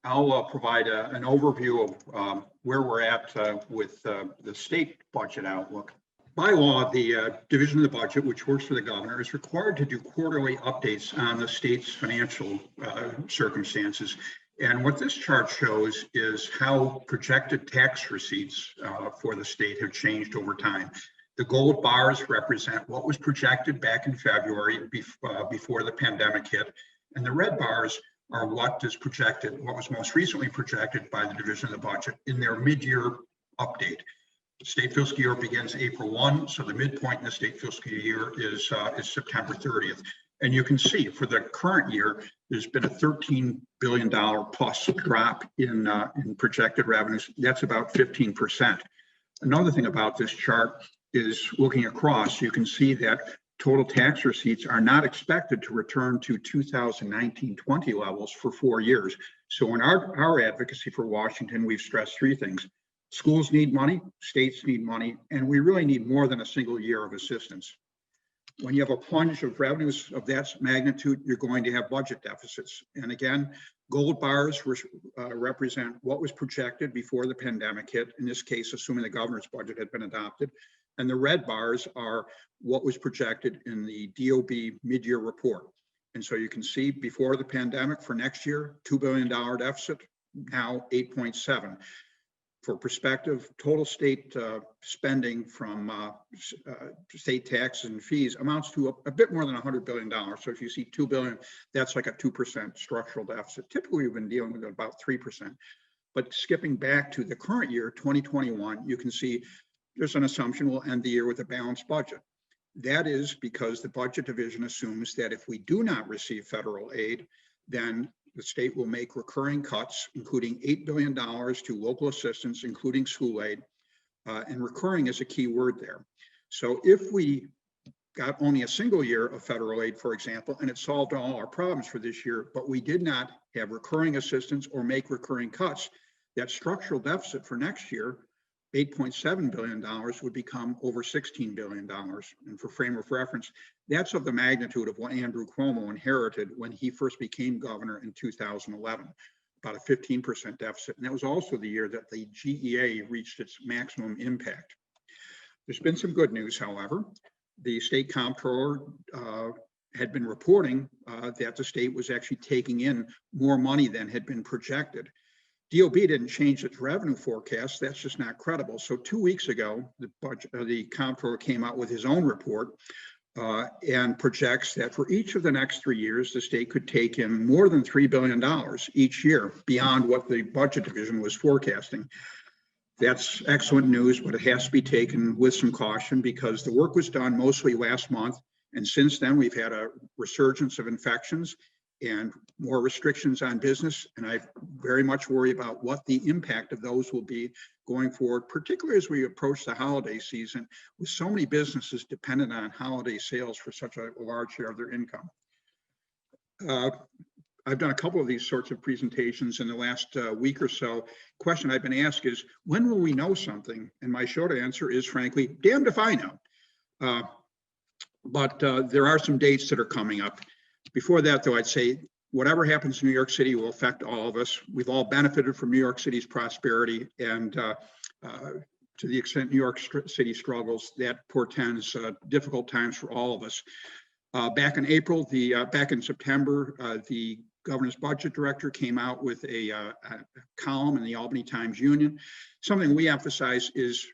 I'll provide an overview of where we're at with the state budget outlook. By law, the Division of the Budget, which works for the governor, is required to do quarterly updates on the state's financial circumstances. And what this chart shows is how projected tax receipts for the state have changed over time. The gold bars represent what was projected back in February before the pandemic hit, and the red bars are what is projected, what was most recently projected by the Division of the Budget in their mid-year update. The state fiscal year begins April 1, so the midpoint in the state fiscal year is September 30th. And you can see for the current year, there's been a $13 billion plus drop in projected revenues. That's about 15%. Another thing about this chart is looking across, you can see that total tax receipts are not expected to return to 2019-20 levels for 4 years. So in our advocacy for Washington, we've stressed three things. Schools need money, states need money, and we really need more than a single year of assistance. When you have a plunge of revenues of that magnitude, you're going to have budget deficits. And again, gold bars represent what was projected before the pandemic hit, in this case, assuming the governor's budget had been adopted. And the red bars are what was projected in the DOB mid-year report. And so you can see before the pandemic for next year, $2 billion deficit, now 8.7. For perspective, total state spending from state taxes and fees amounts to a bit more than $100 billion. So if you see 2 billion, that's like a 2% structural deficit. Typically, we've been dealing with about 3%. But skipping back to the current year, 2021, you can see there's an assumption we'll end the year with a balanced budget. That is because the budget division assumes that if we do not receive federal aid, then the state will make recurring cuts, including $8 billion to local assistance, including school aid, and recurring is a key word there. So if we got only a single year of federal aid, for example, and it solved all our problems for this year, but we did not have recurring assistance or make recurring cuts, that structural deficit for next year, $8.7 billion, would become over $16 billion. And for frame of reference, that's of the magnitude of what Andrew Cuomo inherited when he first became governor in 2011, about a 15% deficit. And that was also the year that the GEA reached its maximum impact. There's been some good news, however. The state comptroller had been reporting that the state was actually taking in more money than had been projected. DOB didn't change its revenue forecast. That's just not credible. So 2 weeks ago, the comptroller came out with his own report and projects that for each of the next 3 years, the state could take in more than $3 billion each year beyond what the budget division was forecasting. That's excellent news, but it has to be taken with some caution because the work was done mostly last month. And since then, we've had a resurgence of infections and more restrictions on business. And I very much worry about what the impact of those will be going forward, particularly as we approach the holiday season, with so many businesses dependent on holiday sales for such a large share of their income. I've done a couple of these sorts of presentations in the last week or so. Question I've been asked is, when will we know something? And my short answer is, frankly, damned if I know. But there are some dates that are coming up. Before that, though, I'd say whatever happens in New York City will affect all of us. We've all benefited from New York City's prosperity, and to the extent New York City struggles, that portends difficult times for all of us. Back in April, back in September, the governor's budget director came out with a column in the Albany Times-Union. Something we emphasize is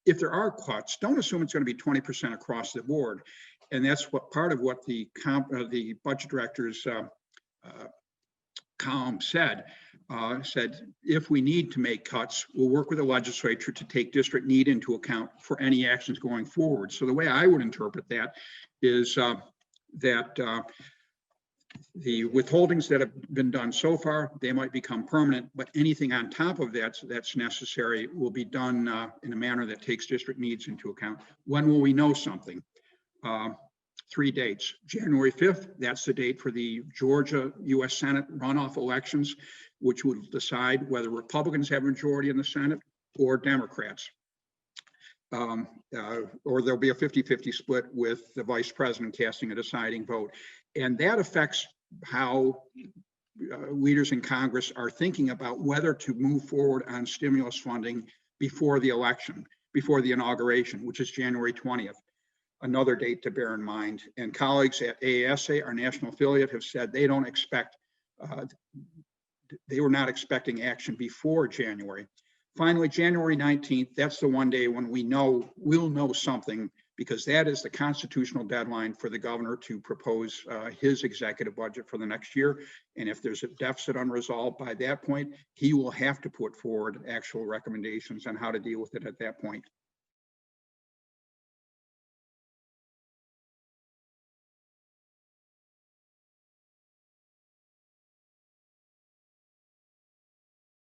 if there are cuts, don't assume it's going to be 20% across the board. And that's what part of what the budget director's column said. Said if we need to make cuts, we'll work with the legislature to take district need into account for any actions going forward. So the way I would interpret that is that the withholdings that have been done so far, they might become permanent, but anything on top of that that's necessary will be done in a manner that takes district needs into account. When will we know something? 3 dates. January 5th, that's the date for the Georgia U.S. Senate runoff elections, which will decide whether Republicans have a majority in the Senate or Democrats. Or there'll be a 50-50 split with the vice president casting a deciding vote. And that affects how leaders in Congress are thinking about whether to move forward on stimulus funding before the election, before the inauguration, which is January 20th. Another date to bear in mind. And colleagues at AASA, our national affiliate, have said they don't expect, they were not expecting action before January. Finally, January 19th, that's the one day when we'll know something, because that is the constitutional deadline for the governor to propose his executive budget for the next year. And if there's a deficit unresolved by that point, he will have to put forward actual recommendations on how to deal with it at that point.